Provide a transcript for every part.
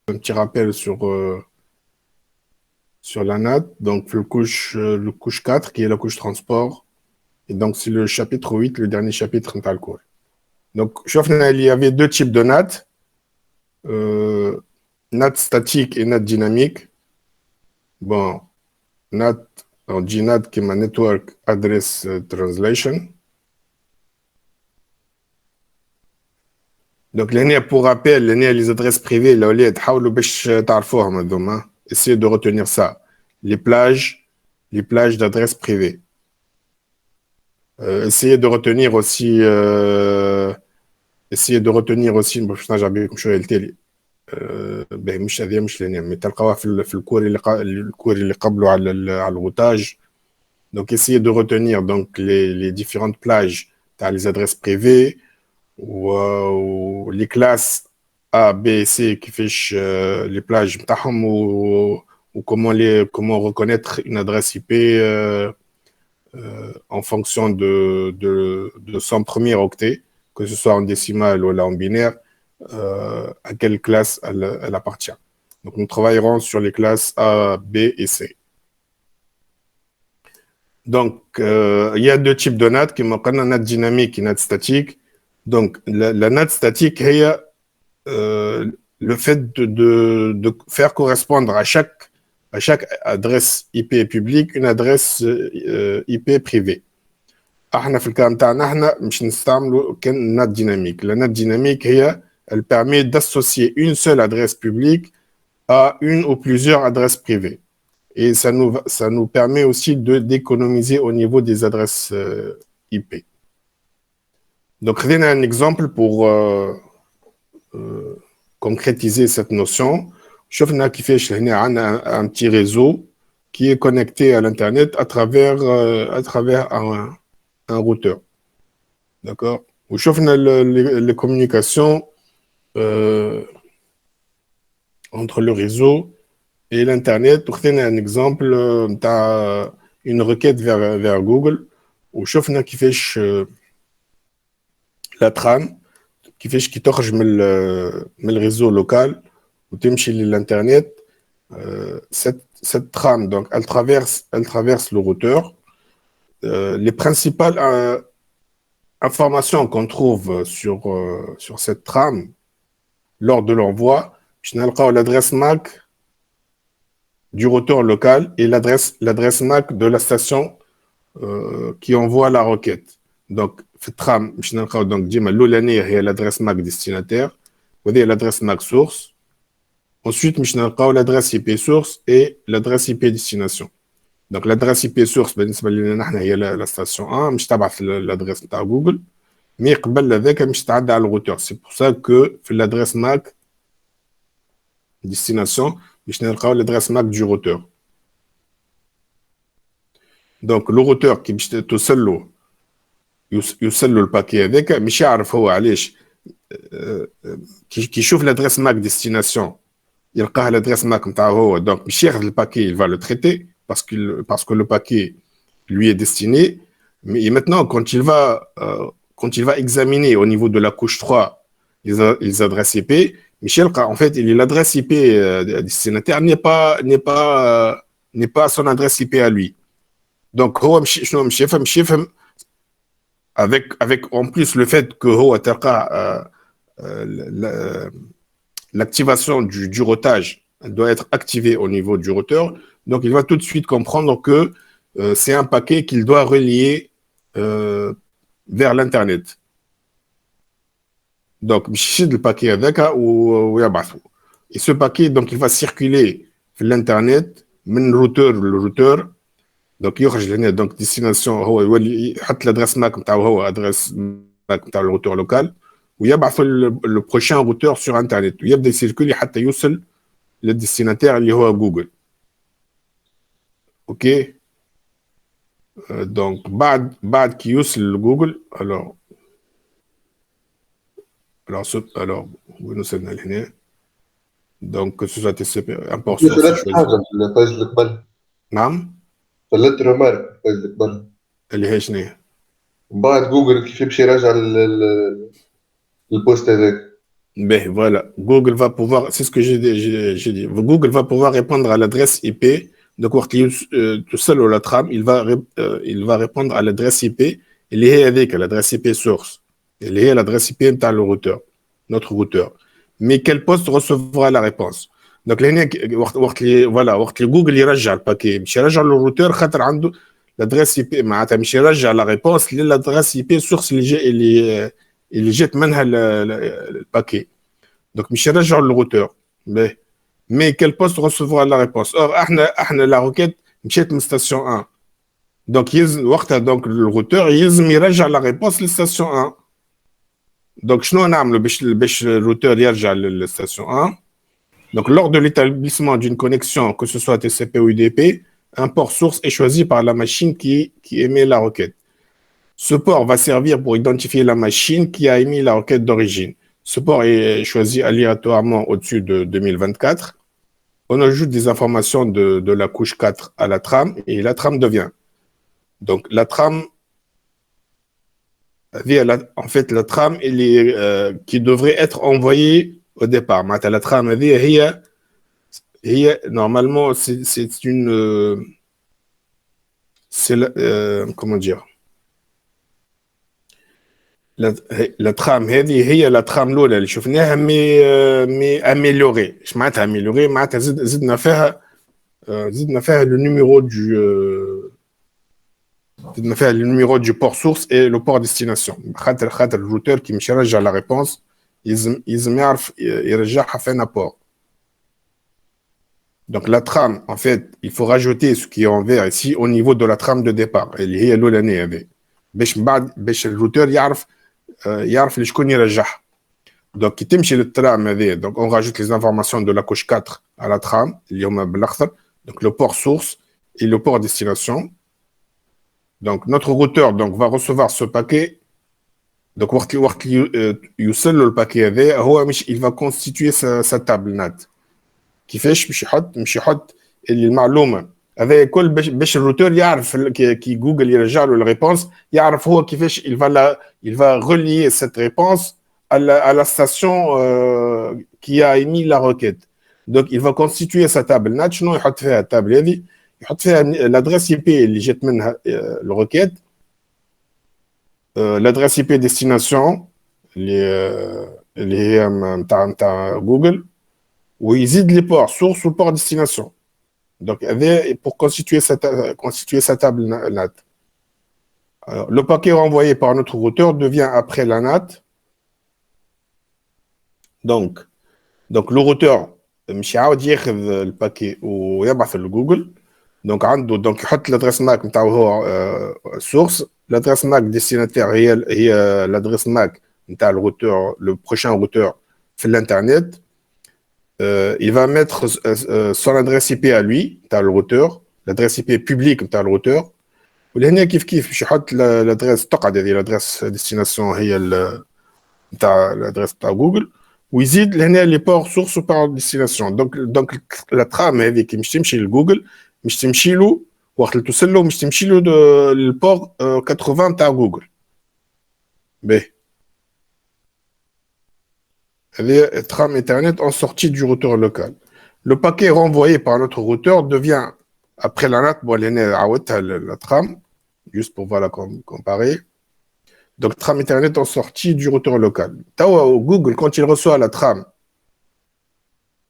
un petit rappel sur la NAT. Donc, le couche 4, qui est la couche transport. Et donc, c'est le chapitre 8, le dernier chapitre dans le cours. Donc, il y avait deux types de NAT. Euh, NAT statique et NAT dynamique. Bon, NAT, on dit NAT qui est ma Network Address Translation. Donc, pour rappel, les adresses privées, là, essayez de retenir ça. Les plages d'adresses privées. Essayez de retenir aussi, bon, putain, j'ai oublié comme je l'ai مش هذه مش لينيا تلقاوها في الكور اللي قبله على الغوتاج. Donc, essayez de retenir donc les différentes plages. Tu as les adresses privées ou les classes A, B et C qui fichent les plages بتاعهم ou comment reconnaître une adresse IP en fonction de son premier octet, que ce soit en décimal ou là en binaire, à quelle classe elle appartient. Donc, nous travaillerons sur les classes A, B et C. Donc, il y a deux types de NAT qui sont NAT dynamique et NAT statique. Donc, la NAT statique, est le fait de faire correspondre à chaque adresse IP publique une adresse IP privée. احنا في الكلام تاعنا احنا مش نستعملوا كان نات ديناميك. La note dynamique, elle permet d'associer une seule adresse publique à une ou plusieurs adresses privées. Et ça nous permet aussi d'économiser au niveau des adresses IP. Donc, rien un exemple pour concrétiser cette notion. شفنا كيفاش هنا عندنا un petit réseau qui est connecté à l'internet à travers un routeur. D'accord. وشفنا les communications entre le réseau et l'internet. وخذنا un exemple نتاع une requête vers Google وشفنا كيفاش la trame كيفاش كي تخرج من الريزو لوكال وتمشي للانترنت. Cette trame, donc, elle traverse le routeur. Les principales informations qu'on trouve sur cette trame lors de l'envoi, je l'adresse MAC du routeur local et l'adresse MAC de la station qui envoie la requête. Donc, cette trame, donc, l'adresse MAC destinataire, l'adresse MAC source. Ensuite, l'adresse IP source et l'adresse IP destination. Donc, l'adresse IP source, la station 1, l'adresse de Google, mais avec le routeur. C'est pour ça que l'adresse MAC destination, l'adresse MAC du routeur. Donc, le routeur qui يوصل له الباكي هذاك مش يعرف هو علاش كي يشوف l'adresse MAC destination يلقاه l'adresse MAC نتاعو هو. Donc, مش ياخذ الباكي, il va le traiter parce que le paquet lui est destiné. Mais maintenant, quand il va examiner au niveau de la couche 3 les adresses IP, Michel, en fait, l'adresse IP destinataire n'est pas son adresse IP à lui. Donc, avec en plus le fait que l'activation du routage doit être activée au niveau du routeur, donc il va tout de suite comprendre que c'est un paquet qu'il doit relier vers l'Internet. Donc, le paquet avec et ce paquet, donc, il va circuler sur l'Internet, le routeur. Donc, il y a donc destination, l'adresse MAC, l'adresse MAC, le routeur local, ou il y a le prochain routeur sur Internet. Il y a des circuits qui يوصل le destinataire اللي هو Google. OK. Donc, بعد qui يوصل Google, alors وين وصلنا لهنا. Donc, que ce soit un port source. ثلاث حاجة في الباج اللي قبل. نعم. ثلاث رمارك في الباج اللي قبل. اللي هي شنو هي؟ بعد جوجل كيف يمشي يراجع البوست هذاك. Ben voilà, Google va pouvoir, c'est ce que j'ai dit, Google va pouvoir répondre à l'adresse IP. Donc, tout seul ou la trame, il va répondre à l'adresse IP. Il est avec l'adresse IP source. Il est l'adresse IP dans le routeur, notre routeur. Mais quel poste recevra la réponse? Donc, voilà, Google يرجع الباكي مش يرجع للروتور خاطر عنده l'adresse IP معناتها مش يرجع la réponse للادريس IP source اللي جات منها الباكي. Donc, مش يرجعوا للروتور. Mais quel poste recevra la réponse? Or, احنا la requête مشيت من station 1. Donc, وقتها donc le routeur يلزم يرجع la réponse للstation 1. Donc, شنو نعملوا باش الروتور يرجع للstation 1? Donc, lors de l'établissement d'une connexion, que ce soit TCP ou UDP, un port source est choisi par la machine qui émet la requête. Ce port va servir pour identifier la machine qui a émis la requête d'origine. Ce port est choisi aléatoirement au-dessus de 2024. On ajoute des informations de la couche 4 à la trame et la trame devient. Donc, la trame, en fait, la trame qui devrait être envoyée au départ. La trame, normalement, c'est une. Comment dire? La trame هي la trame الاولى اللي شفناها مي اميليوري. ايش معناتها اميليوري؟ معناتها زدنا فيها le numéro du port source et le port destination. خاطر الروتور كي مش يرجع la réponse يلزم يعرف يرجعها فين port. Donc la trame, en fait, il faut rajouter ce qui est en vert ici au niveau de la trame de départ اللي هي الاولانيه هذه باش الروتور يعرف شكون يرجعها. Donc كي تمشي للترام هذه donc on rajoute les informations de la couche 4 à la trame اللي هما بالاخضر. Donc le port source et le port destination. Donc notre routeur donc va recevoir ce paquet. Donc وقت يوصل له الباكي هذا هو il va constituer sa table NAT. كيفاش باش يحط اللي المعلومه هذا كل باش الروتور يعرف كي جوجل يرجع له الريبونس يعرف هو كيفاش il va relier cette réponse à la station qui a émis la requête. Donc il va constituer sa table NAT. شنو يحط فيها التابل هذه؟ يحط فيها l'adresse IP اللي جات منها الريكيت, l'adresse IP destination اللي هي نتاع جوجل, ويزيد les ports source ou port destination. Donc, pour constituer sa table NAT. Alors, le paquet renvoyé par notre routeur devient après la NAT. Donc le routeur مش عاود ياخذ الباكي ويبعث لجوجل. Donc عنده donc يحط l'adresse MAC نتاعو هو source, l'adresse MAC destinataire هي l'adresse MAC نتاع الrouteur, le prochain routeur في l'internet. Il va mettre son adresse IP à lui, t'as le routeur, l'adresse IP publique, t'as le routeur. ولهنا كيف باش يحط l'adresse تقعد هذه l'adresse destination هي نتاع l'adresse تاع جوجل, ويزيد لهنا les ports source ou port destination. Donc la trame هذه كي مش تمشي لجوجل مش تمشي له وقت اللي توصل له مش تمشي له للبور 80 تاع جوجل. باهي trame Ethernet en sortie du routeur local. Le paquet renvoyé par notre routeur devient, après la NAT, la trame, juste pour voir la comparer. Donc, trame Ethernet en sortie du routeur local. Google, quand il reçoit la trame,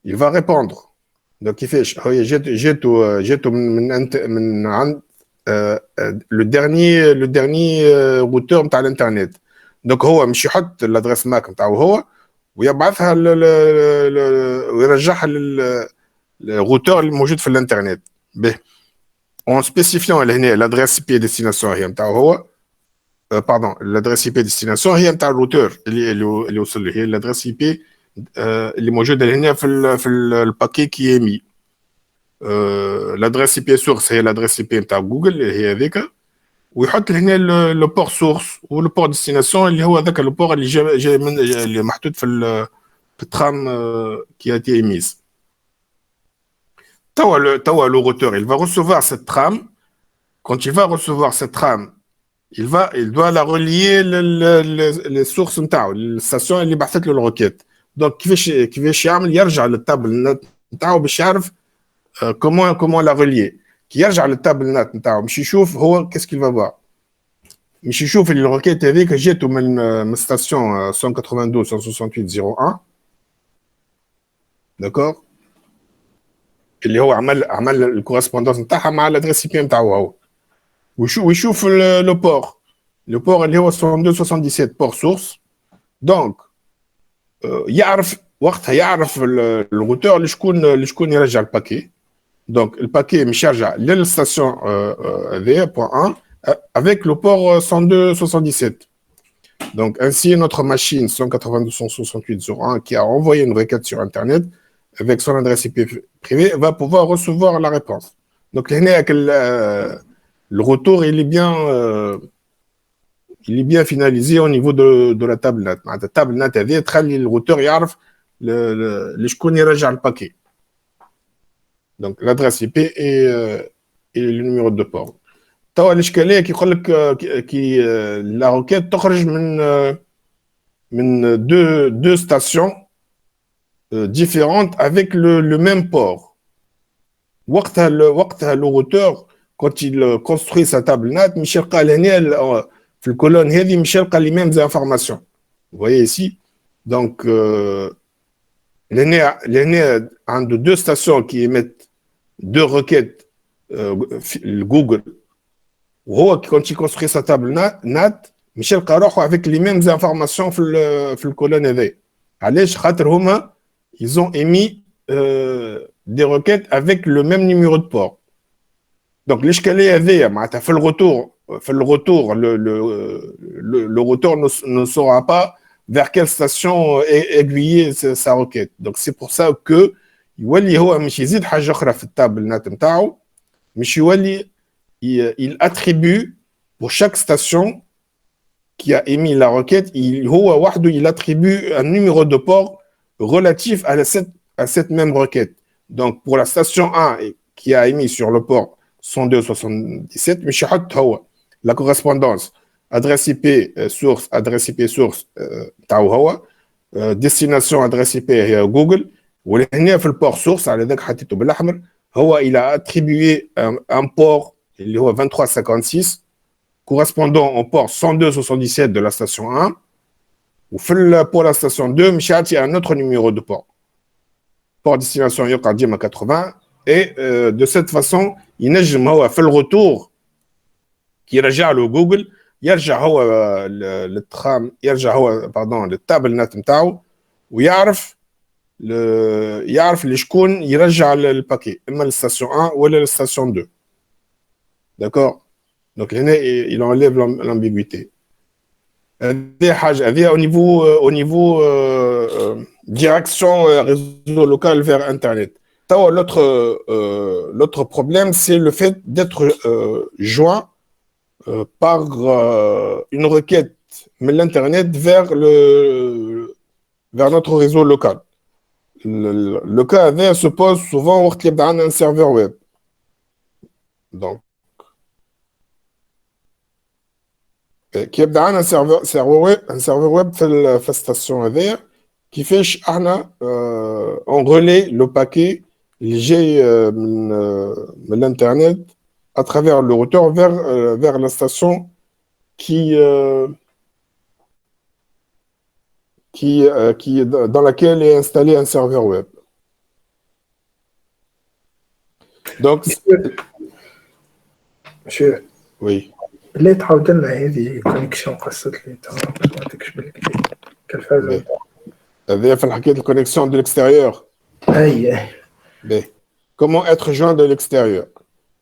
il va répondre. Donc, il fait, j'ai le dernier routeur de l'Internet. Donc, il يحط l'adresse MAC هو ويبعثها ويرجعها للروتور الموجود في الانترنت. به en spécifiant هنا l'adresse IP destination هي نتاعو هو pardon l'adresse IP destination هي نتاع الروتور اللي وصل له, هي l'adresse IP اللي موجوده هنا في الباكي كي émis. l'adresse IP source هي l'adresse IP نتاع جوجل اللي هي هذيك, ويحط هنا لو بور سورس ولو بور ديستيناسيون اللي هو ذاك لو بور اللي جاي من اللي محطوط في الترام qui a été émise. توا le routeur il va recevoir cette trame. Quand il va recevoir cette trame, il doit la relier les sources نتاعو, الستاسيون اللي بعثت له الروكيت. دونك كيفاش يعمل يرجع للتابل نت نتاعو باش يعرف كومون لا ريليي. كي يرجع للتابل نت نتاعو باش يشوف هو كيس كيل فابا، باش يشوف اللي الروكيت هذيك جاتو من ستاسيون 192.168.0.1 داكور، اللي هو عمل الكورسبوندونس نتاعها مع الادريس بي نتاعو هو، ويشوف لو بور اللي هو 192.168 بور سورس. دونك يعرف وقتها يعرف الروتور شكون يرجع الباكي. Donc, le paquet me charge à la station V.1 avec le port 102.77. Donc, ainsi, notre machine 192.168.0.1 qui a envoyé une requête sur Internet avec son adresse IP privée va pouvoir recevoir la réponse. Donc, le retour, il est bien finalisé au niveau de la table NAT. La table NAT, le routeur, il يعرف شكون يرجع le paquet. Donc l'adresse IP et le numéro de port. توا الاشكاليه كي يقول لك كي لا روكيت تخرج من deux stations différentes avec le même port. وقتها le routeur quand il construit sa table NAT مش يلقى لهنا في الكولون هذه مش يلقى les mêmes informations. Vous voyez ici. Donc لهنا عنده deux stations qui émettent deux requêtes Google. Quand il construit sa table NAT, Michel Karoch avec les mêmes informations في الكولون هذي. علاش خاطر هما ils ont émis des requêtes avec le même numéro de port. Donc l'ishkaliyya هذيا معناتها في الرetour le routeur ne saura pas vers quelle station aiguiller sa requête. Donc c'est pour ça que يولي هو مش يزيد حاجه اخرى في التابل نات نتاعو، مش يولي il attribue pour chaque station qui a émis la requête, هو وحده il attribue un numéro de port relatif à cette même requête. Donc pour la station 1 qui a émis sur le port 102.77 مش يحط هو la correspondance adresse IP source تاعو هو destination adresse IP هي جوجل، ولهنا في البور سورس على ذاك حطيته بالاحمر هو il a attribué un port اللي هو 2356 correspondant au port 102.77 de la station 1 pour la station 2 مش يعطي un autre numéro de port destination يقع ديما 80 et de cette façon ينجم هو في الرetour كي يرجع له جوجل يرجع هو للترام يرجع هو للتابل نت نتاعو ويعرف شكون يرجع الباكي اما للستاسيون 1 ولا للستاسيون 2. D'accord. Donc هنا il enlève l'ambiguïté. هذه حاجه هذه au niveau direction réseau local vers internet. L'autre problème c'est le fait d'être joint par une requête de l'internet vers notre réseau local. Le cas se pose souvent quand il y a un serveur web. Donc, qui est un serveur web في السtation هذيا كيفاش احنا on relaie le paquet اللي جاي من l'internet à travers le routeur vers la station dans laquelle est installé un serveur web. Donc, monsieur, oui. اللي تعاود لنا هذه كونيكسيون قصت لي تمام ما عندكش بالك كالفازه هذه في حكايه الكونيكسيون de l'extérieur. اي Mais comment être joint de l'extérieur?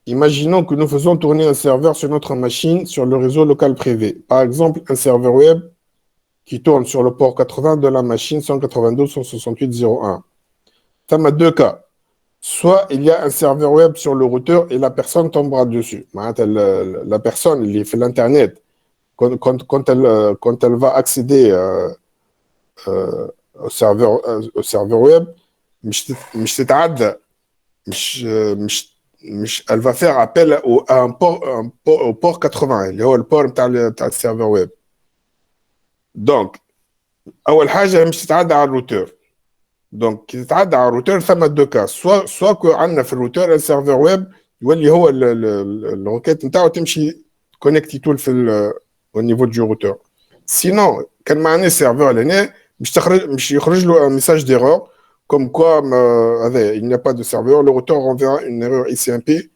Imaginons que nous faisons tourner un serveur sur notre machine sur le réseau local privé. Par exemple, un serveur web qui tourne sur le port 80 de la machine 192.168.0.1. Ça m'a deux cas. Soit il y a un serveur web sur le routeur et la personne tombera dessus. La personne, elle fait l'internet. Quand elle va accéder au serveur web, elle va faire appel à un port 80, le port de serveur web. Donc, أول حاجة مش تتعدى على الروتور. دونك كي تتعدى على الروتور ثم دو كا سوا كو عندنا في الروتور السيرفر ويب يولي هو الروكيت نتاعو تمشي كونيكتي طول في au niveau du routeur. Sinon, quand on a un serveur, il يخرج له un message d'erreur comme quoi il n'y a pas de serveur, le routeur enverra une erreur ICMP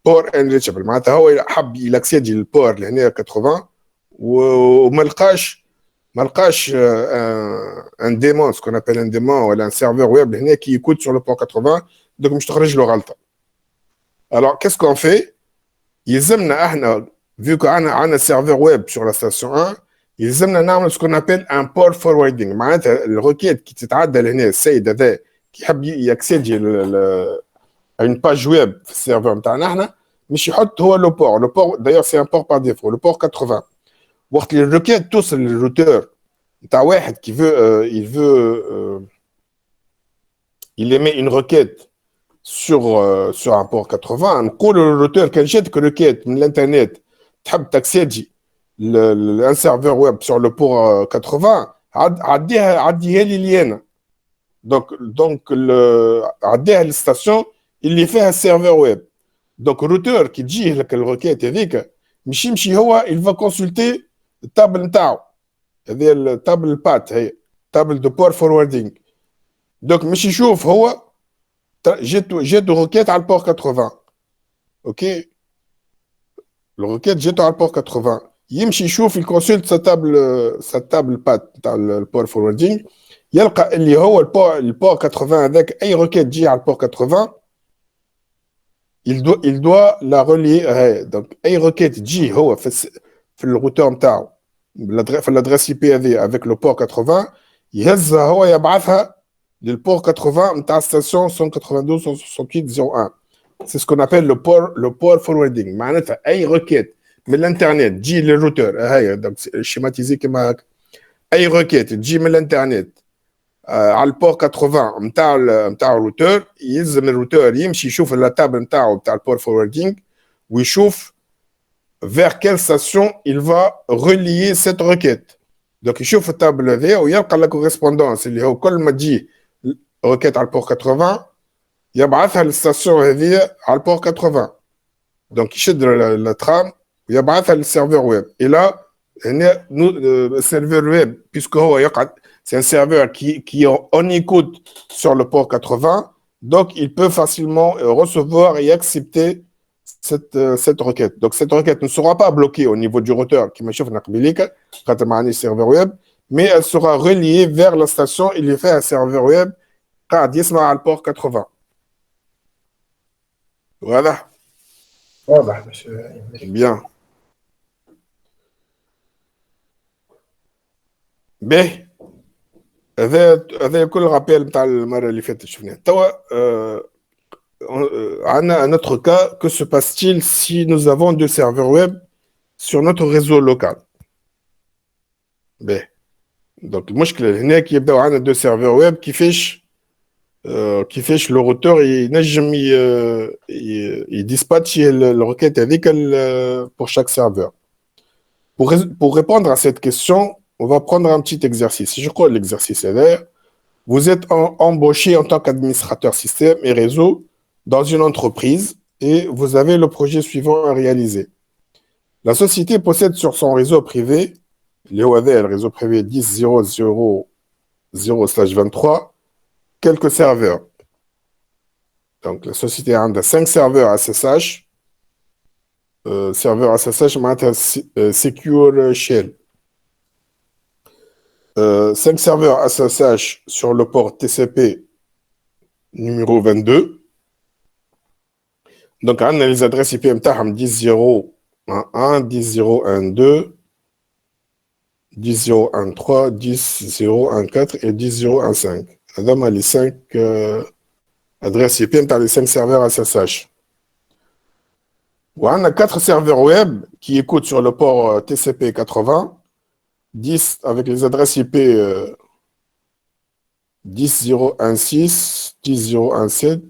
port unreachable. معناتها هو حب يلاكسيدي البور اللي هنا 80 وما لقاش un démon, ce qu'on appelle un démon ou un serveur web qui écoute sur le port 80, donc مش تخرج له غلطة. Alors, qu'est-ce qu'on fait? يلزمنا احنا vu qu'on a un serveur web sur la station 1, يلزمنا نعمل ce qu'on appelle un port forwarding. معناتها الروكيت qui تتعدى لهنا السيد هذا qui يحب ياكسيدي à une page web في السيرفر نتاعنا احنا مش يحط هو le port d'ailleurs c'est un port par défaut le port 80. وقت اللي الروكيت توصل للروتور نتاع واحد qui veut il émet une requête sur un port 80 نقول للروتور كان جاتك requête من الانترنت تحب تاكسيدي un serveur web sur le port 80 عديها لي لينا donc عديها للستاسيون اللي فيها السيرفر ويب donc الروتور كي تجيه لك الروكيت هذيك مش يمشي هو il va consulter التابل نتاعو هذه التابل البات هي تابل دو بور فوروردينغ donc مش يشوف هو جاتو روكيت على البور 80 اوكي الروكيت جاتو على البور 80 يمشي يشوف الكونسولت sa table بات تاع البور فوروردينغ يلقى اللي هو البور 80 هذاك اي روكيت تجي على البور 80 il doit la relier donc اي روكيت تجي هو في الروتور نتاعو في الادريس اي بي هذه avec le port 80 يهزها هو يبعثها للبور 80 نتاع ستاسيون 192.168.0.1 c'est ce qu'on appelle le port forwarding معناتها اي روكيت من الانترنت تجي للروتور هاي دونك شيماتيزي كما هكا اي روكيت تجي من الانترنت على البور 80 نتاع الروتور يلزم الروتور يمشي يشوف التابل نتاعو نتاع البور فوروردينغ ويشوف vers quelle station il va relier cette requête. Donc يشوف التابل هذا ويلقى la correspondance اللي هو كل ما تجي requête على البور 80 يبعثها للستاسيون هذه على البور 80 donc يشد الترام ويبعثها للسيرفر ويب et là هنا السيرفر ويب puisque هو يقعد c'est un serveur qui est en écoute sur le port 80 donc il peut facilement recevoir et accepter cette requête. Donc cette requête ne sera pas bloquée au niveau du routeur qui m'achève quand on a un serveur web, mais elle sera reliée vers la station. Il y fait un serveur web quand il à le port 80. Voilà. واضح monsieur. Bien. Ben, هذا كل رابيل نتاع المره اللي فاتت شفناه توا on a un autre cas, que se passe-t-il si nous avons deux serveurs web sur notre réseau local? Donc, المشكلة هنا كي يبداو عندنا deux serveurs web كيفاش le routeur ينجم يdispatcher le requête هذيك pour chaque serveur. Pour répondre à cette question, on va prendre un petit exercice. Je crois l'exercice est là. Vous êtes embauché en tant qu'administrateur système et réseau dans une entreprise et vous avez le projet suivant à réaliser. La société possède sur son réseau privé, le réseau privé 10.0.0/23, quelques serveurs. Donc la société a 5 serveurs SSH, serveur SSH, Secure Shell. 5 serveurs SSH sur le port TCP numéro 22. Donc, on a les adresses IP متاعهم 10.0.1, 10.0.1.2, 10.0.1.3, 10.0.1.4 et 10.0.1.5. هذوما les 5 adresses IP نتاع les 5 serveurs SSH. On a 4 serveurs web qui écoutent sur le port TCP 80, 10 avec les adresses IP 10.0.1.6, 10.0.1.7,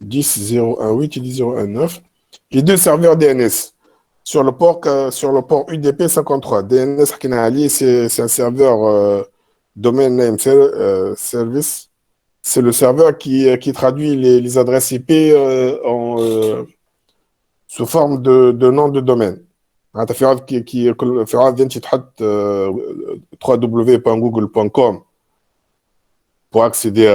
10.0.1.8 et 10.0.1.9. Les 2 serveurs DNS sur le port UDP 53. DNS c'est un serveur domain name service c'est le serveur qui traduit les adresses IP sous forme de nom de domaine. في عاد في عاد انت تحط www.google.com pour accéder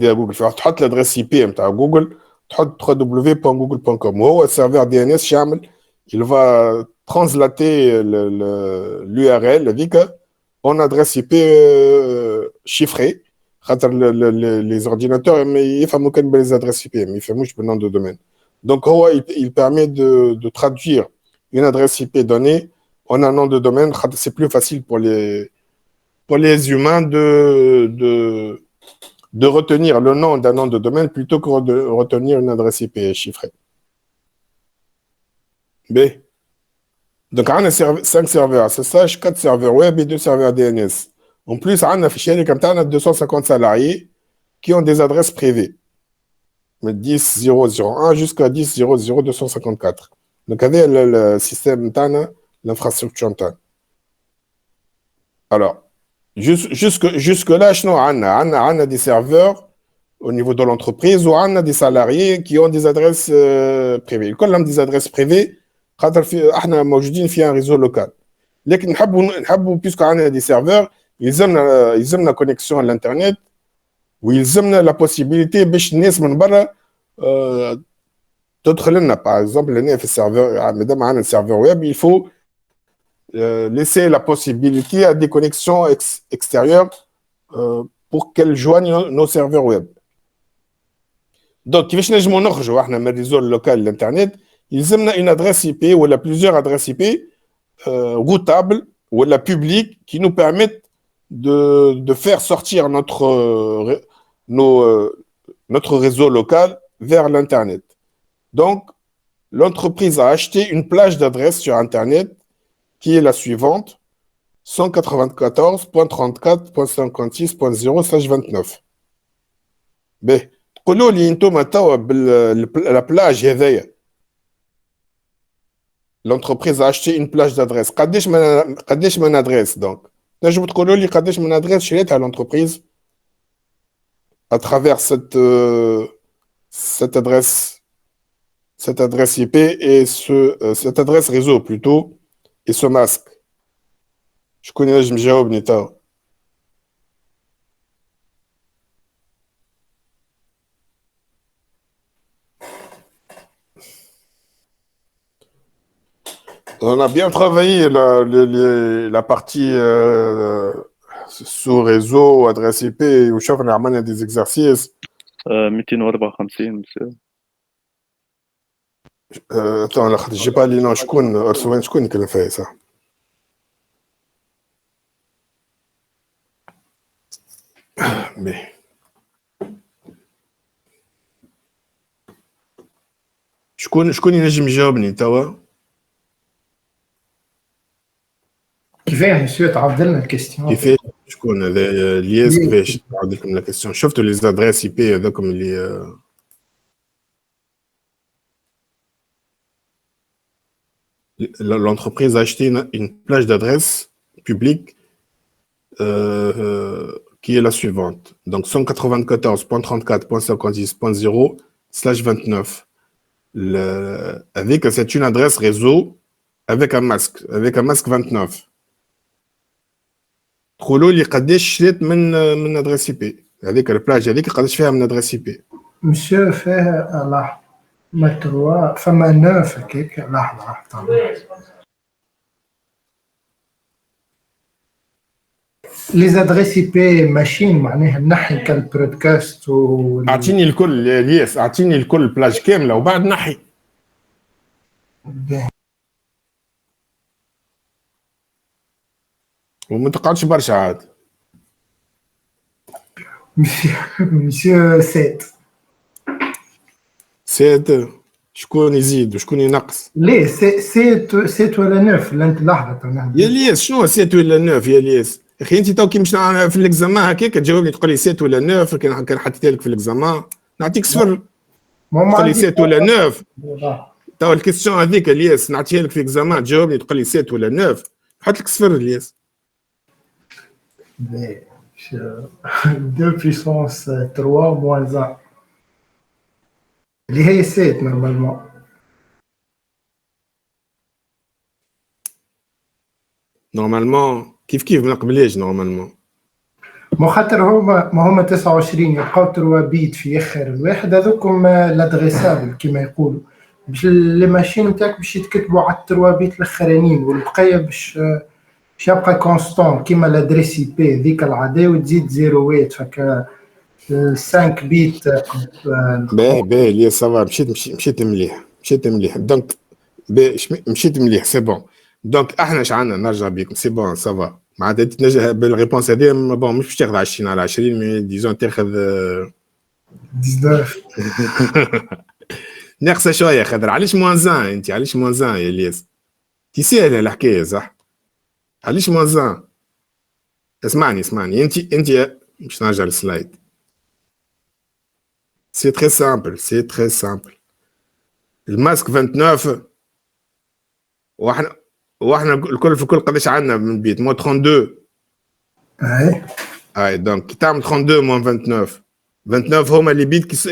à Google. في عاد تحط l'adresse IP نتاع جوجل تحط www.google.com وهو serveur DNS شامل il va translater l'URL هذيك en adresse IP chiffrée. Les ordinateurs ils font aucune les adresses IP mais ils font le nom de domaine. Donc il permet de traduire une adresse IP donnée en un nom de domaine. C'est plus facile pour les humains de retenir le nom d'un nom de domaine plutôt que de retenir une adresse IP chiffrée. B. Donc, on a 5 serveurs SSH, 4 serveurs web et 2 serveurs DNS. En plus, on a affiché comme ça, on a 250 salariés qui ont des adresses privées. 10.0.0.1 jusqu'à 10.0.0.254. Donc, avec le système TAN, l'infrastructure TAN. Alors, jusque-là, on a des serveurs au niveau de l'entreprise ou on a des salariés qui ont des adresses privées. Quand on a des adresses privées, احنا موجودين في un réseau local. لكن نحبوا puisque on a des serveurs, يلزمنا connexion à l'internet ويلزمنا la possibilité باش الناس من برا تدخل لنا. Par exemple, لنا في السيرفر مادام عندنا serveur web, il faut laisser la possibilité à des connexions extérieures pour qu'elles joignent nos serveurs web. Donc كيفاش نجموا نخرجوا احنا من الريزو اللوكال l'internet, ils ont une adresse IP ou plusieurs adresses IP routables ou publiques qui nous permettent de faire sortir notre réseau local vers l'Internet. Donc, l'entreprise a acheté une plage d'adresses sur Internet qui est la suivante 194.34.56.0/29. B. تقولوا لي انتم توا la plage هذيا l'entreprise a acheté une plage d'adresses. قداش من adresse donc. نجم تقولوا لي قداش من adresse شريتها l'entreprise à travers cette adresse IP et cette adresse réseau plutôt et ce masque. شكون ينجم يجاوبني توا؟ On a bien travaillé la partie sous réseau, adresse IP, où on a amené des exercices. 254 monsieur. Attends, j'ai pas les noms, شكون qui l'a fait ça. Mais شكون ينجم يجاوبني توا؟ كيفاه مسيو تعرض لنا الكيستيون؟ كيفاش شكون هذا الياس كيفاش تعرض لكم لا كيستيون؟ شفتوا لي زادريس اي بي هذاكم اللي l'entreprise a acheté une plage d'adresses publiques qui est la suivante. Donc 194.34.56.0/29. C'est une adresse réseau avec un masque 29. تقولوا لي قداش شريت من ادريس اي بي هذيك البلاج هذيك قداش فيها من ادريس اي بي؟ مسيو فيها لحظه ما تروا فما 9 هكاك لحظه لي زادريس اي بي ماشين معناها نحي كالبرودكاست اعطيني الكل الياس، اعطيني الكل بلاج كامله وبعد نحي. وما تقعدش برشا عاد. مسيو سيت شكون يزيد وشكون ينقص؟ ليه سيت ولا نوف؟ انت لحظه يا الياس شنو سيت ولا نوف يا الياس؟ اخي انت تو كي مش في الاكزامان هكاك تجاوبني تقول لي سيت ولا نوف، كان حطيت لك في الاكزامان نعطيك صفر تقول لي سيت ولا نوف. تو الكيستيون هذيك الياس نعطيها لك في الاكزامان تجاوبني تقول لي سيت ولا نوف نحط لك صفر الياس. 2 puissance 3 moins 1 اللي هي 7 normalement. Normalement, كيف ما قبليش normalement. مو خاطر هما 29 يبقاو 3 بيت في اخر الواحد هذوكم لادغيسابل كيما يقولوا باش لي ماشين نتاعك باش يتكتبوا على 3 بيت الاخرانيين والبقيه باش يبقى كونستون كيما لادريس اي بي ذيك العاديه وتزيد زيروات هكا 5 بيت. باهي لي سافا مشيت مليح دونك مشيت مليح سي بون. دونك احنا اش عندنا نرجع بكم سي بون سافا معناتها تنجح بالريبونس هذه بون مش باش تاخذ 20 على 20 مي ديزون تاخذ 19 ناقصه شويه خضر. علاش موانزان انت علاش موانزان يا الياس تي سهله الحكايه صح علاش موانزان. اسمعني انت باش نرجع للسلايد. سي تري سامبل الماسك 29 واحنا الكل في الكل قداش عندنا من بيت مو 32 اي دونك كي تعمل 32 موان 29 هما لي بيت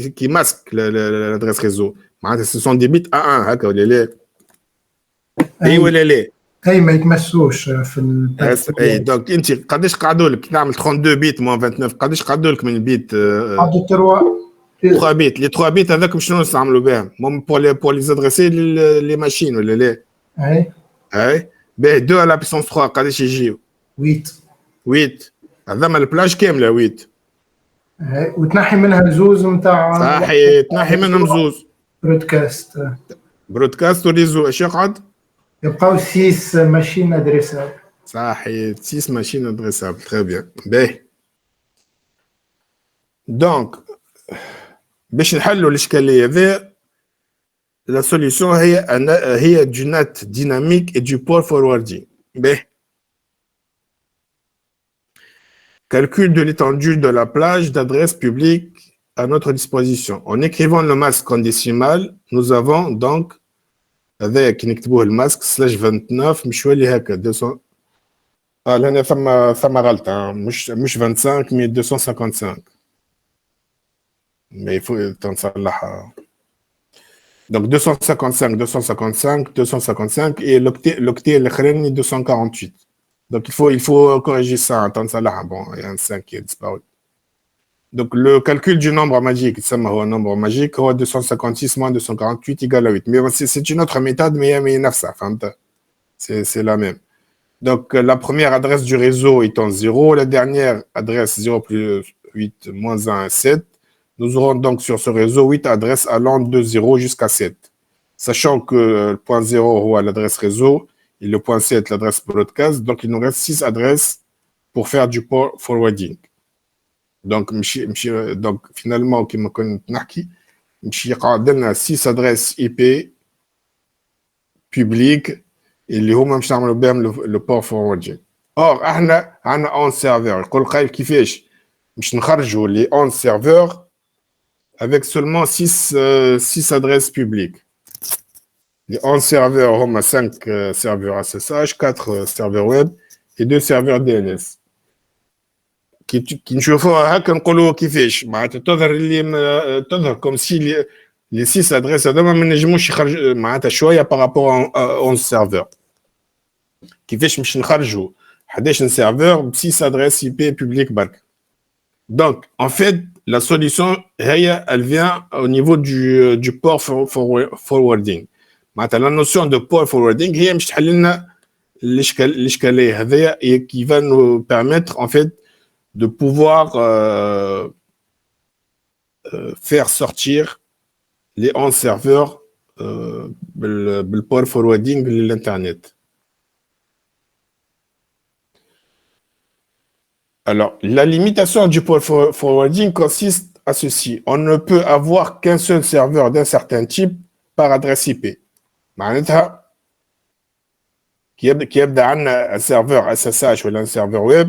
كي ماسك لادريس ريزو معناتها سي سون دي بيت ا 1 هكا ولا لا اي ولا لا اي ما يتمسوش في اي دونك انت قداش قعدوا لك تعمل 32 بيت موان 29 قداش قعدوا لك من البيت قعدوا 3 بيت لي 3 بيت هذاك شنو نستعملوا بهم بور لي زادريسي لي ماشين ولا لا اي باهي 2 على بيسونس 3 قداش يجيو 8 هذا البلاج كامله 8 وتنحي منها زوز نتاع صحيح تنحي منهم زوز برودكاست وريزو اش يقعد يبقاو 6 ماشين ادريسابل صحيح 6 ماشين ادريسابل تري بيان باهي. دونك باش نحلوا الاشكاليه هذه لا سوليسيون هي du net dynamique et du port forwarding. باهي calcul de l'étendue de la plage d'adresse publique à notre disposition. En écrivant le masque en décimal, nous avons donc avec نكتبوه الماسك /29 مش ولي هكا 200 لهنا ثم غلطه مش 25 مي 255 mais il faut تصلحها. Donc 255 et l'octet الاخراني 248. Donc il faut corriger ça تصلحها. Bon, il y a un 5 qui est disparu. Donc le calcul du nombre magique, ça un nombre magique, 256 moins 248 égale à 8. Mais c'est une autre méthode, mais c'est la même. Donc la première adresse du réseau étant 0, la dernière adresse 0 plus 8 moins 1 7. Nous aurons donc sur ce réseau 8 adresses allant de 0 jusqu'à 7. Sachant que le point 0 est l'adresse réseau et le point 7 l'adresse broadcast, donc il nous reste 6 adresses pour faire du port forwarding. Donc finalement, comme on a dit, on a 6 adresses IP publiques et les hommes le port forwarding. Or, on a 11 serveurs. Je vais les 11 serveurs avec seulement 6 adresses publiques. Les 11 serveurs ont 5 serveurs SSH, 4 serveurs web et 2 serveurs DNS. كي نشوفوها هكا نقولوا كيفاش معناتها تظهر كوم سي لي 6 ادريس هذوما ما نجموش يخرجوا معناتها شويه بارابور 11 سيرفور. كيفاش باش نخرجوا 11 سيرفور ب 6 ادريس اي بي بوبليك برك. Donc en fait la solution elle vient au niveau du port forwarding. معناتها la notion de port forwarding هي باش تحل لنا الاشكاليه هذيا qui va nous permettre en fait de pouvoir faire sortir les 11 serveurs le port forwarding de l'internet. Alors, la limitation du port forwarding consiste à ceci. On ne peut avoir qu'un seul serveur d'un certain type par adresse IP. معناتها كي يبدا عندنا un serveur SSH ou un serveur web,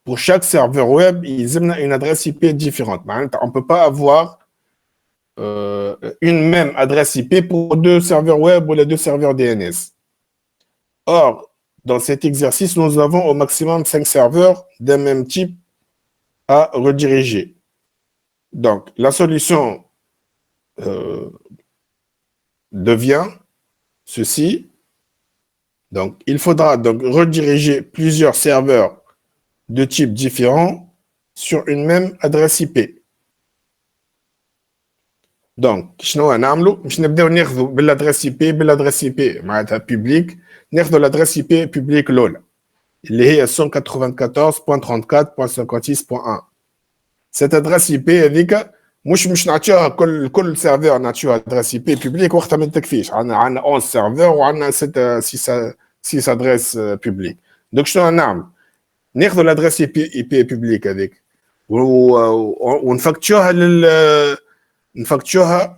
pour chaque serveur web, ils ont une adresse IP différente. On ne peut pas avoir une même adresse IP pour 2 serveurs web ou les 2 serveurs DNS. Or, dans cet exercice, nous avons au maximum 5 serveurs d'un même type à rediriger. Donc, la solution devient ceci. Donc, il faudra donc rediriger plusieurs serveurs de types différents sur une même adresse IP. Donc, شنو نعملوا؟ باش نبداو ناخذوا بالادريس IP معناتها public، ناخذوا l'adresse IP public الاولى اللي هي 194.34.56.1. Cette adresse IP هذيك مش نعطيوها كل سيرفر نعطيوها adresse IP public وقتها ما تكفيش. عندنا 11 سيرفر وعندنا 6 adresses publiques. Donc شنو نعمل؟ ناخذوا l'adresse IP public هذيك ونفكتوها نفكتوها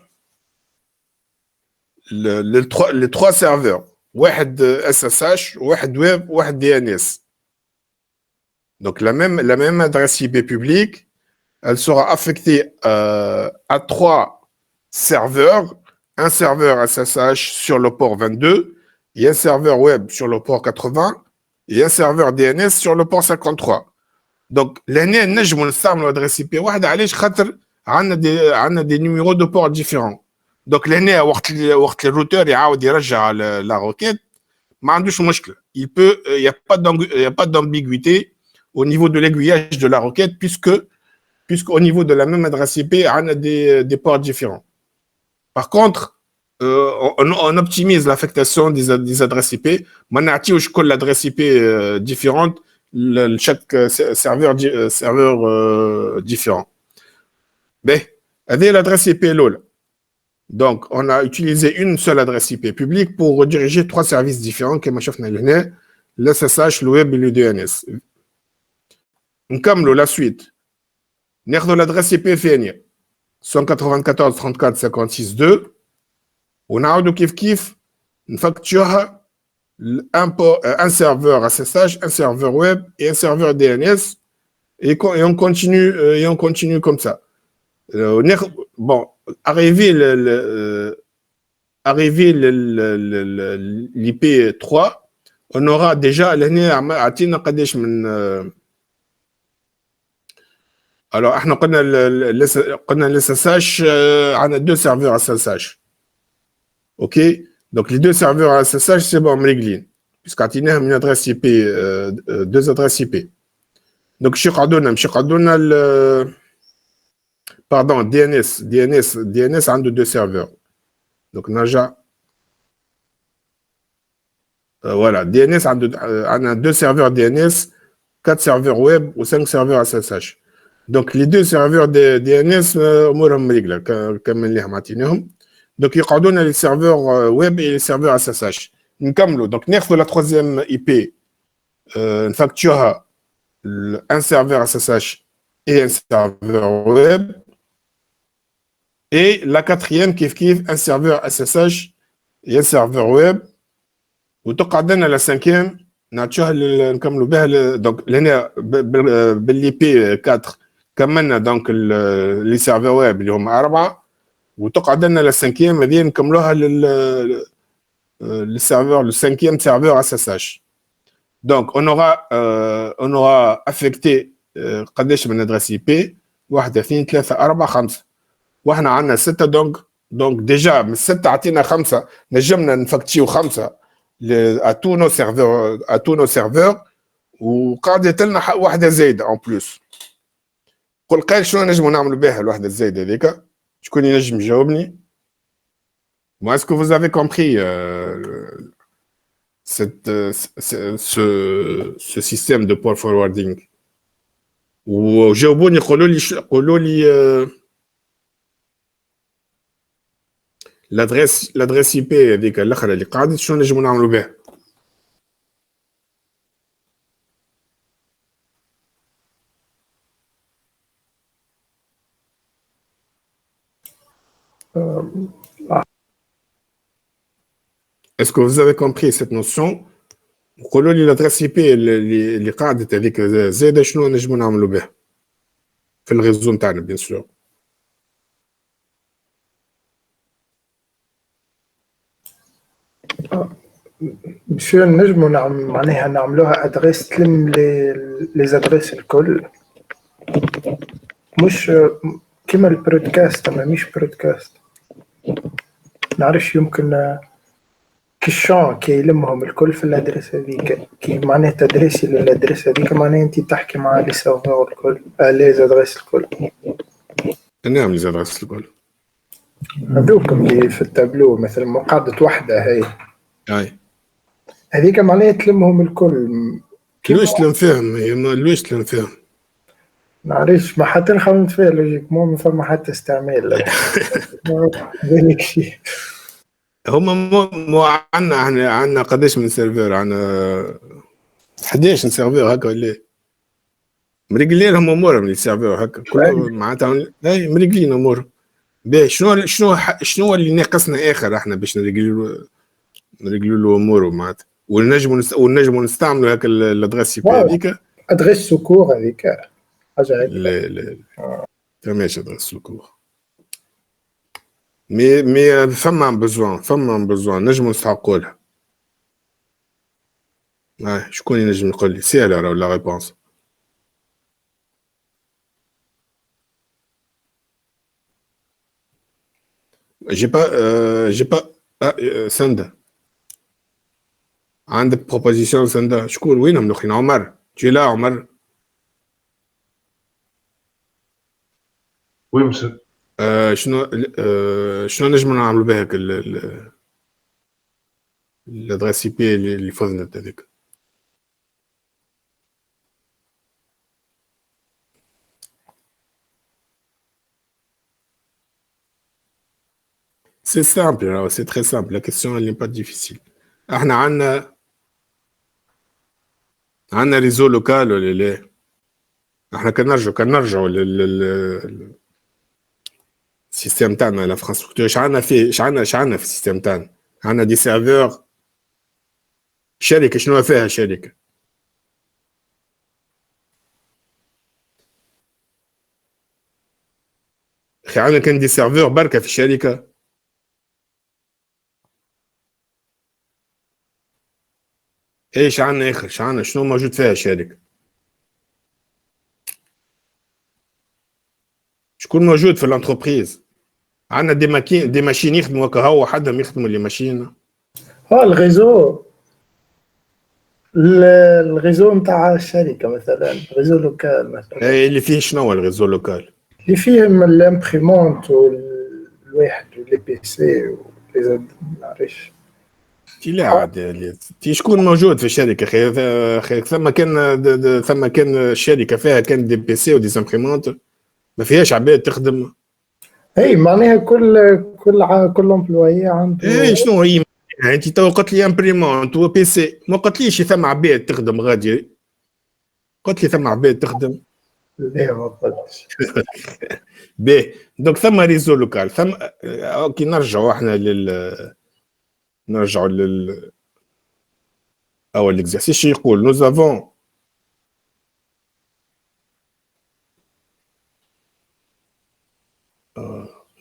les 3 serveurs. واحد SSH, واحد web, واحد DNS. Donc la même adresse IP publique, elle sera affectée à 3 serveurs, un serveur SSH sur le port 22, et un serveur web sur le port 80, et un serveur DNS sur le port 53. Donc l'année نجموا نستعملوا adresse IP واحدة علاش خاطر عندنا des numéros de port différents. Donc l'année وقت le routeur يعاود يرجع la requête ما عندوش مشكلة. Il y a pas d'ambiguïté au niveau de l'aiguillage de la requête puisqu'au niveau de la même adresse IP on a des ports différents. Par contre, on optimise l'affectation des adresses IP. ما نعطيوش كل adresse IP différente chaque serveur différent. Ben, هذه l'adresse IP LOL. Donc, on a utilisé une seule adresse IP publique pour rediriger 3 services différents كما شفنا هنا le SSH, le web et le DNS. نكملوا la suite. ناخذوا l'adresse IP ثانية 194.34.56.2 ونعاودوا كيف نفكتوها un serveur SSH, un serveur web et un serveur DNS et on continue comme ça. Bon, arrivé l'IP 3, on aura déjà l'année عطينا قداش من alors احنا قلنا l'SSH عندنا 2 serveurs SSH. OK, donc les 2 serveurs SSH c'est bon مريقلين puisqu'عطيناهم une adresse IP 2 adresses IP. Donc مشي قعدونا pardon, DNS عنده 2 serveurs. Donc نرجع voilà, DNS عنده 2 serveurs DNS, 4 serveurs web ou 5 serveurs SSH. Donc les 2 serveurs de DNS امورهم مريقله كما اللي عطيناهم. Donc يقعدونا les serveurs web et les serveurs SSH. نكملوا. Donc ناخذوا la 3e IP نفكتوها un serveur SSH et un serveur web. Et la 4e, un serveur SSH et un serveur web. وتقعد لنا la 5e نعطيوها نكملوا بها donc لنا بالIP 4 كملنا donc les serveurs web اللي هم 4 وتقعد لنا la 5e هذه نكملوها le 5e serveur SSH. Donc on aura affecté قداش من adresse IP 1 2 3 4 5 واحنا عندنا 6 donc déjà من 6 عطينا 5 نجمنا نفكتيو 5 à tous nos serveurs وقعدت لنا واحده زايده en plus. قال شنو نجموا نعملوا بها الوحده الزايده هذيك؟ شكون ينجم يجاوبني؟ Moi, est-ce que vous avez compris ce système de port forwarding? وجاوبوني قولوا لي l'adresse IP هذيك الاخرى اللي قاعدت شنو نجموا نعملوا بها؟ Est-ce que vous avez compris cette notion؟ قولوا لي l'adresse IP اللي قاعدت هذيك زايده شنو نجموا نعملوا بها في الريزو نتاعنا بيان سور. بشو نجمو معناها نعملوها ادريس تلم لي زادريس الكل، مش كيما البرودكاست، اما مش برودكاست. نعرفش يمكن كيشون كي يلمهم الكل في الادريس هذيك، كي معناها تدريسي للادريس هذيك معناها انت تحكي مع لي سيرفور الكل، لي زادريس الكل. نعم لي زادريس الكل هذوكم اللي في التابلو مثلا مقعدة وحدة هاي هذيك معناها تلمهم الكل. لويش تلم فيهم هي لويش تلم فيهم؟ نعرفش، ما حتى نخمم فيها لوجيكمون ما فما حتى استعمال ذلك شيء. هما مو عندنا قداش من سيرفر؟ عندنا 11 سيرفر هكا ولا مريقلين لهم امورهم لي سيرفر هكا كله معناتها مريقلين امورهم. باهي شنو اللي ناقصنا اخر احنا باش نريقلوا له اموره معناتها ونجموا نستعملوا هكا الادريس بي هذيك ادريس سكور هذيك حاجه هيك. لا ماشي ادريس سكور مي فما بزوان نجموا نستحقوا لها. شكون ينجم يقول لي سهله راه لا ريبونس؟ j'ai pas سندا عندك بروبوزيسيون سندا؟ شكون وينهم الاخرين؟ عمر تي لا عمر؟ وين مشى؟ شنو نجموا نعملوا بها الادريس اي بي اللي فزنا هذيك؟ C'est simple, c'est très simple. La question elle n'est pas difficile. احنا عندنا ريزو لوكال ولا لا؟ احنا كنرجعوا السيستم تاعنا الانفراستركتور. اش عندنا في السيستم تاعنا؟ عندنا دي سيرفور شركه. شنو فيها شركه؟ اخي عندنا كان دي سيرفور بركه في الشركه. ايش عندنا اخر؟ شنو موجود فيها الشركه؟ شكون موجود في الانتربريز؟ عندنا دي ماشين يخدموا هكا، هو حدهم يخدموا لي ماشين. الغيزو نتاع الشركه مثلا، غيزو لوكال مثلا. اللي فيه شنو الغيزو لوكال؟ اللي فيهم الامبريمونت والواحد واللي بي سي ولي نعرفش. لا تي شكون موجود في الشركه اخي؟ ثم كان الشركه فيها كان دي بي سي ودي امبريمونت، ما فيهاش عباد تخدم. اي معناها كل امبلوي عنده. شنو هي؟ انت تو قلت لي امبريمونت و بي سي، ما قلتليش ثم عباد تخدم غادي، قلت لي ثم عباد تخدم. لا ما قلتش. باهي دونك ثم ريزو لوكال. ثم كي نرجعوا احنا اول اكزرسيس يقول نوز افون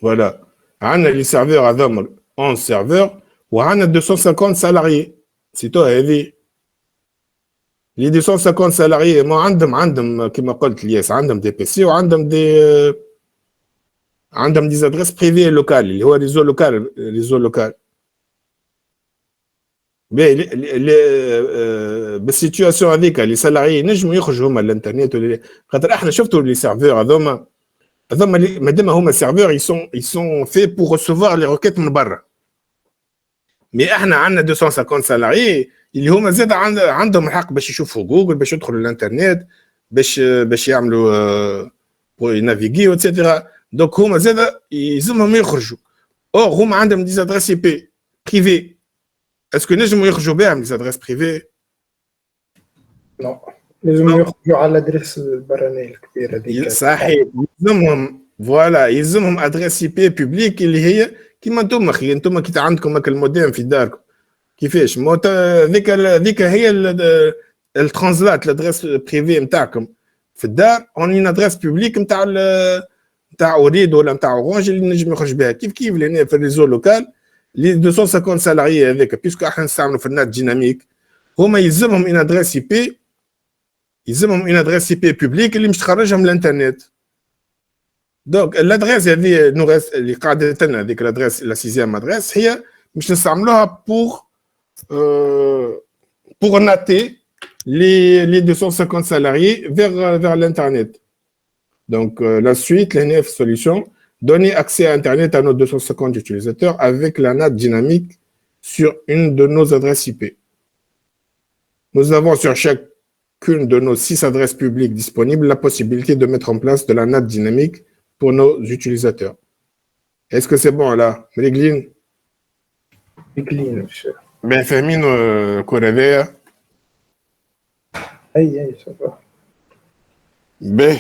فوالا عندنا لي سيرفور هذوما 11 سيرفور وعندنا 250 سالاريي. سيتو هذه لي 250 سالاريي ما عندهم كما قلت الياس، عندهم دي بي سي وعندهم دي زادريس بريفي لوكال اللي هو ريزو لوكال. بالسيتواسيون هذيك لي سالاريي نجموا يخرجوا هما الانترنت ولا خاطر احنا شفتوا لي سيرفور هذوما مادام هما سيرفور يسون في بور ريسيفوار لي روكيت من برا. مي احنا عندنا 250 سالاريي اللي هما زاد عندهم الحق باش يشوفوا جوجل، باش يدخلوا الانترنت، باش يعملوا ينافيغي واتسيتيرا. دونك هما زاد يلزمهم يخرجوا. هما عندهم دي زادريس اي بي بريفي. اسكو نجموا يخرجوا بهم دي زادريس بريفي؟ نو، لازم يخرجوا على الادريس البرانيه الكبيره ديك. صحيح، يلزمهم ادريس اي بي بوبليك اللي هي كيما انتم اخي، انتم كي عندكم هكا الموديم في داركم كيفاش ذيك هي الترانزلات الادريس بريفي نتاعكم في الدار اون ادريس بوبليك نتاع اوريد ولا نتاع اورانج اللي نجم يخرج بها كيف لهنا في الريزو لوكال. les 250 salariés avec, puisque احنا نستعملوا في النت ديناميك هما يلزمهم une adresse IP يلزمهم une adresse IP publique اللي مش تخرجها من الانترنت. دونك الادريس هذه اللي قاعده لنا هذيك الادريس لا سيزيام ادريس هي مش نستعملوها pour natter les 250 salariés vers l'internet. Donc la suite, l'NF solution, donner accès à internet à nos 250 utilisateurs avec la NAT dynamique sur une de nos adresses IP. Nous avons sur chacune de nos 6 adresses publiques disponibles la possibilité de mettre en place de la NAT dynamique pour nos utilisateurs. Est-ce que c'est bon là, Mériglin? بكلين monsieur. Ben, Fermine, Correa. اي ça va. Ben.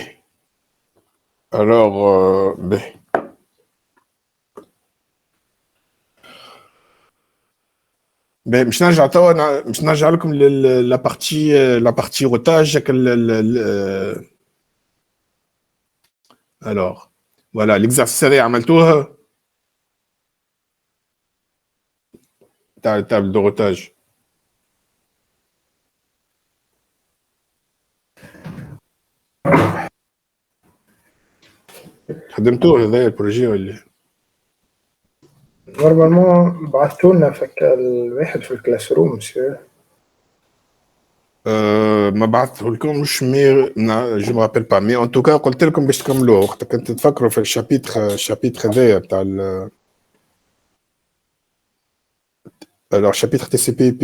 Alors, ben. Ben, مش نرجع لكم la partie routage. Alors, voilà, l'exercice هذا عملتوها تاع التابل دو روتاج. خدمتوه هذا البروجي ولا؟ نورمالمون بعثتوا لنا فك الواحد في الكلاس روم مسيو. ما بعثته لكم مش جو ما رابيل با مي ان توكا قلت لكم باش تكملوه وقت كنت تفكروا في الشابيتر هذايا تاع alors chapitre TCP/IP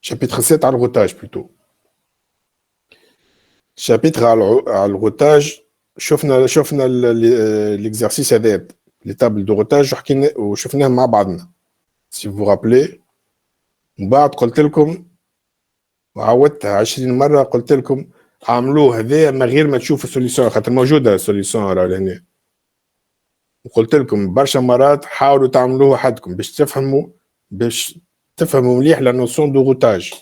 chapitre 7 على الروتاج plutôt chapitre على الروتاج شفنا l'exercice هذا les tables de routage وشفناه مع بعضنا si vous vous rappelez. من بعد قلت لكم وعودتها 20 مرة قلت لكم عملوه هذا من غير ما تشوفوا السوليسيون خاطر موجودة السوليسيون راه هنا. وقلت لكم برشا مرات حاولوا تعملوه وحدكم باش تفهموا مليح لا نوسيون دو روتاج.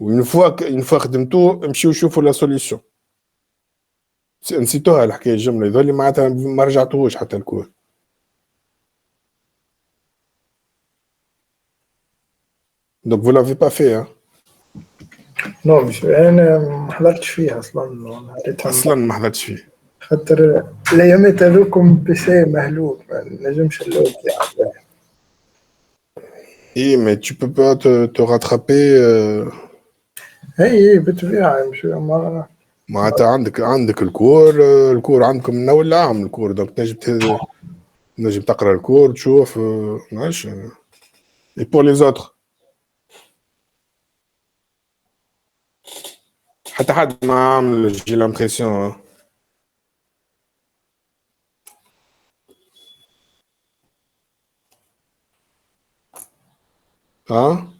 وين فوا خدمتوه امشيو شوفوا لا سوليسيون. نسيتوها الحكاية الجملة يظل معناتها ما رجعتوهوش حتى الكور. Donc vous l'avez pas fait hein? نو مش انا ما حضرتش فيها اصلا ما حضرتش فيه خاطر الايامات هذوكم بيسي مهلوك ما نجمش اللوك يعني. اي mais tu peux pas te rattraper اي بالطبيعه مش معناتها عندك الكور عندكم من اول عام الكور دونك نجم تقرا الكور تشوف ماشي. et pour les autres حتى حد ما عامل جي لامبرسيون ها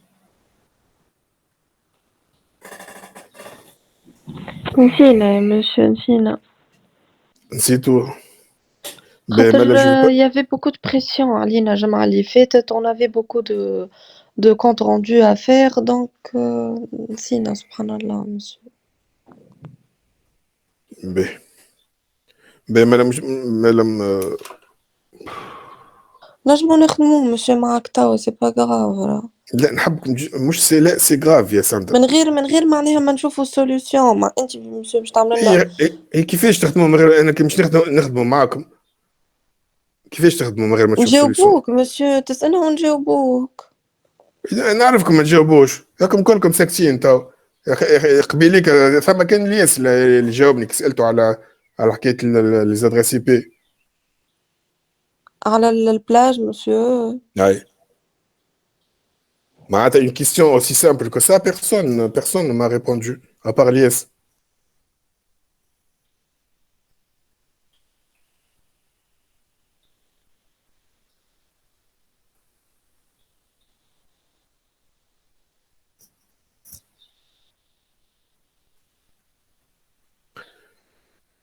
نسينا يا monsieur نسينا نسيتو. خاطر il y avait beaucoup de pression علينا الجمعة اللي فاتت on avait beaucoup de comptes rendus à faire donc نسينا سبحان الله monsieur. مادام نجمو نخدمو monsieur معاك توا c'est pas grave راه. لا نحبكم مش لا سي غراف يا ساندا من غير معناها ما نشوفوا سوليوشن ما انت monsieur باش تعمل لنا. كيفاش تخدموا من غير انا كي مش نخدموا معاكم كيفاش تخدموا من غير ما تشوفوا نجاوبوك monsieur تسألنا ونجاوبوك. نعرفكم ما تجاوبوش راكم كلكم ساكتين تو. يا قبيليك ثم كان الياس اللي جاوبني كي سالته على حكايه لي زادريس اي بي على البلاج monsieur. اي معناتها une question aussi simple que ça personne ne m'a répondu à part Lies.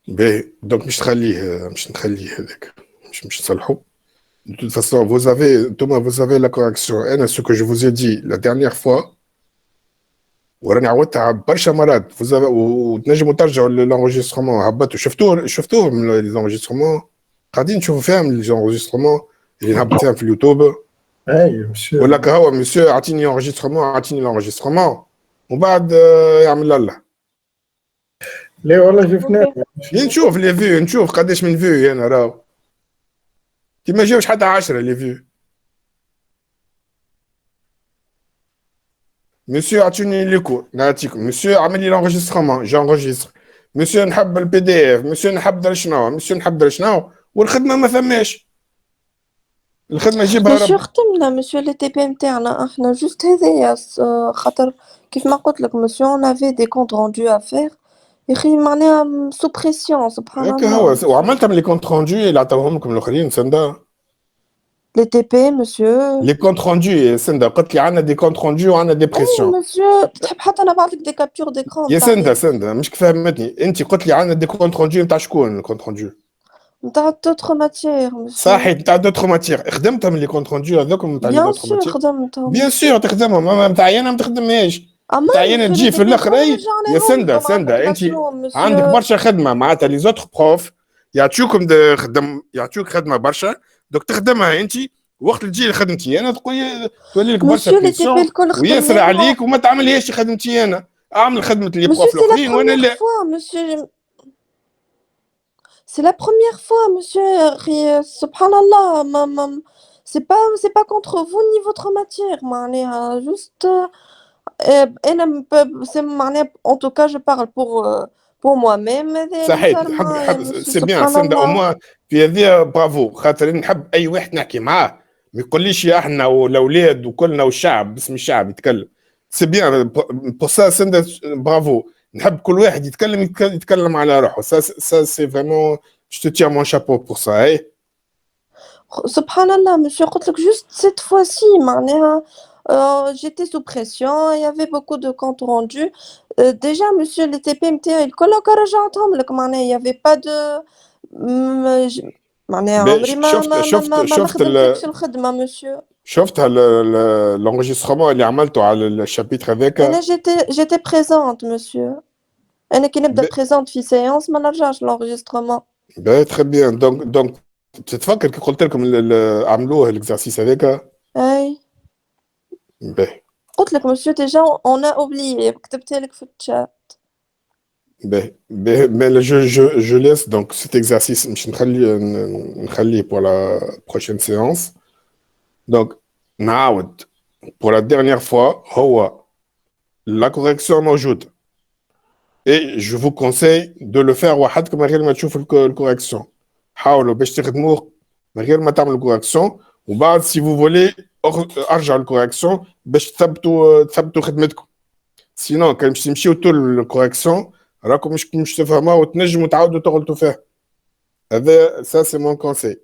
باهي دونك مش نخليه هذاك مش نصلحو. De toute façon, Thomas, vous avez la correction. Et ce que je vous ai dit la dernière fois, وراني عودتها برشا مرات وتنجموا ترجعوا للانجسترومون هبطوا شفتوهم ليزونجسترومون قاعدين نشوفوا فيهم ليزونجسترومون اللي نهبط فيهم في اليوتيوب اي مسيو ولا كهو مسيو اعطيني انجسترومون اعطيني الانجسترومون ومن بعد يعمل الله لا والله شفناه نشوف لي فيو نشوف قداش من فيو انا راهو كي ما جاوش حتى 10 لي فيو مسيو اعطوني ليكو نعطيكم مسيو عمل لي لونجسترومون جونجستر مسيو نحب البي دي اف مسيو نحب در شنو مسيو نحب در شنو والخدمه ما ثماش الخدمه جيبها مسيو ختمنا مسيو لي تي بي نتاعنا احنا جوست هذايا خاطر كيف ما قلت لك مسيو اون افي دي كونت روندو افير يا اخي معناها سو بريسيون سبحان هكا الله هو وعملتهم لي كونت روندو اللي عطاوهم لكم الاخرين سندا لي تي بي مسيو لي كونت روندو سندا قلت لي عندنا دي كونت روندو وعندنا دي بريسيون مسيو تحب حتى انا نبعث لك دي كابتور ديكرون يا سندا مش فهمتني انت قلت لي عندنا دي كونت روندو نتاع شكون الكونت روندو نتاع دوطخ ماتيير مسيو صحيح نتاع دوطخ ماتيير خدمتهم لي كونت روندو هذوكم نتاع لي بيان دوطخ سور ماتيير خدمتهم بيان سور تخدمهم اما نتاعي انا ما تخدمهاش اما تعيين تجي في الاخر اي يا سندا انت عندك برشا خدمه معناتها لي زوتر بروف يعطيوكم يعطيوك خدمه برشا دوك تخدمها انت وقت اللي تجي لخدمتي انا تولي لك برشا بريسيون وياسر عليك وما تعملهاش خدمتي انا اعمل خدمه اللي بروف الاخرين وانا لا C'est la première fois, monsieur. Subhanallah, c'est pas contre vous ni votre matière, juste. En tout cas, je parle pour moi-même. صحيح سي بيان سندا او موا في هذه برافو خاطر نحب اي واحد نحكي معاه ما يقوليش يا احنا والاولاد وكلنا والشعب باسم الشعب يتكلم سي بيان بور سا سندا برافو نحب كل واحد يتكلم على روحه سا سي فريمون je te tiens mon chapeau pour ça Subhanallah monsieur قلت لك juste cette fois-ci معناها j'étais sous pression il y avait beaucoup de comptes rendus déjà monsieur les TP نتاعي الكل رجعتهم لك معناها il y avait pas de معناها عمري ما خدمتش الخدمه مسيو شفت l'enregistrement اللي عملته على الشابيتر هذاك انا j'étais présente monsieur انا كي نبدا بريزونت في سيونس ما نرجعش l'enregistrement très bien donc تتفكر كي قلت لكم عملوه الاكزرسيس هذاك اي قلت لك مسيو ديجا اون ا اوبليي كتبتها لك في الشات mais je laisse donc cet exercice مش نخليه pour la prochaine séance donc نعاود pour la dernière fois هو la correction موجوده et je vous conseille de le faire وحدكم من غير ما تشوفوا الكوريكسيون حاولوا باش تخدموه من غير ما تعملوا الكوريكسيون وبعد si vous voulez ارجعوا الكوريكسيون باش تثبتوا خدمتكم سينون كان باش تمشيو طول الكوريكسيون راكم مش تفهموها وتنجموا تعاودوا تغلطوا فيها هذا ça c'est mon conseil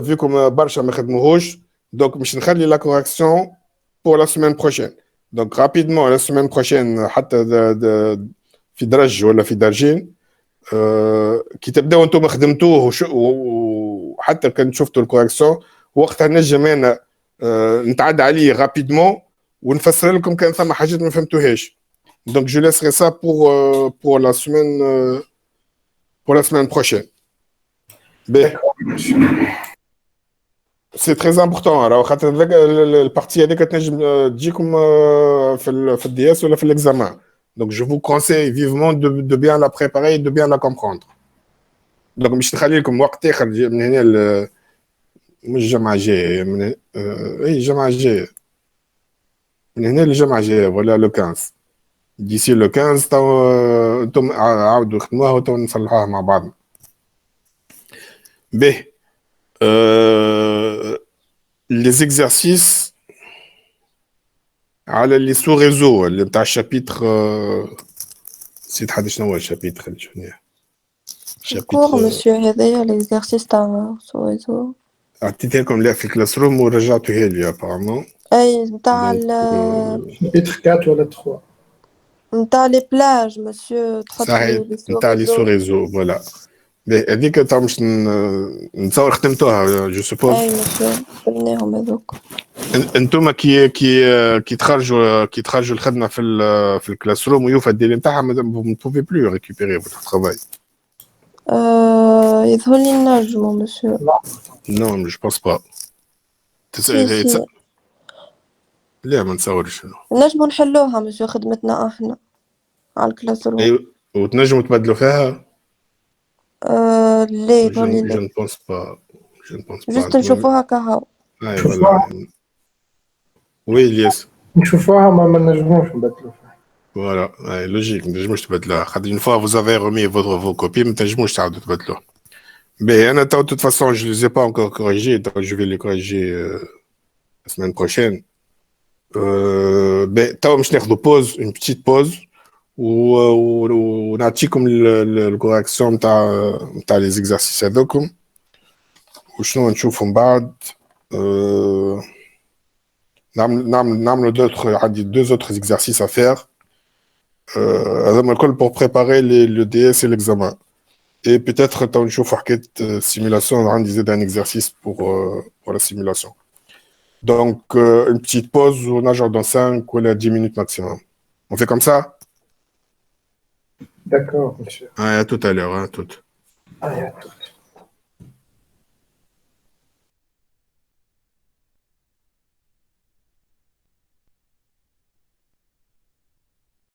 vu comme برشا ما خدموهوش donc مش نخلي la correction pour la semaine prochaine donc rapidement la semaine prochaine حتى في درج ولا في درجين كي تبداو انتم خدمتوه وحتى كان شفتوا الكوريكسيون وقتها نجم انا نتعدى عليه رابيدمون ونفسر لكم كان ثم حاجات ما فهمتوهاش donc je laisserai ça pour la semaine prochaine c'est très important alors خاطر البارتي هذيك تنجم تجيكم في الدي اس ولا في الاكزامان donc je vous conseille vivement de bien la préparer et de bien la comprendre donc مش نخلي لكم وقت اخر من هنا مش الجمعه الجايه من اي الجمعه الجايه من هنا للجمعه الجايه ولا لو 15 d'ici le 15 تو انتم عاودوا خدموها وتو نصلحوها مع بعضنا به les exercices على لي سو ريزو اللي نتاع الشابيتر نسيت حد شنو هو الشابيتر اللي شفناه شكور مسيو هذايا ليكزارسيس تاع سو ريزو عطيتها لكم لا في الكلاس روم ورجعتوها لي ابارامون اي نتاع شابيتر 4 ولا 3 نتاع لي بلاج مسيو صحيح نتاع لي سو ريزو فوالا هذيك تاع مش نتصور ختمتوها جو سوبوز. اي مسيو خدمناهم هذوك. انتم كي تخرجوا الخدمه في الكلاس روم ويوفى الديلي نتاعها ما بوفي بلو ريكوبيري فوتر ترافاي. يظهر لي نجمو مسيو. نو جو بونس با. سي لا ما نتصورش. نجمو نحلوها مسيو خدمتنا احنا على الكلاس روم. ايوه وتنجموا تبدلوا فيها. لا يظهر لي جو لا. ne pense pas. جست نشوفوها كهو. نشوفوها وي الياس. نشوفوها ما نجموش نبدلوا فيها. فوالا لوجيك ما تنجموش تبدلوها خاطر اون فوا فوز افي رومي فو كوبي ما تنجموش تعاودوا تبدلوها. Mais de toute façon, je ne les ai pas encore corrigés, donc je vais les corriger la semaine prochaine. Je vais pause, une petite pause, où on a comme la correction de les exercices à donc, où je vais voir بعد, نعمل deux autres exercices à faire, pour préparer le DS et l'examen. Et peut-être tu as une simulation, on disait un exercice pour la simulation. Donc, une petite pause, on a genre dans 5 ou 10 minutes maximum. On fait comme ça? D'accord, monsieur. À tout à l'heure, hein, tout. Allez, à tout.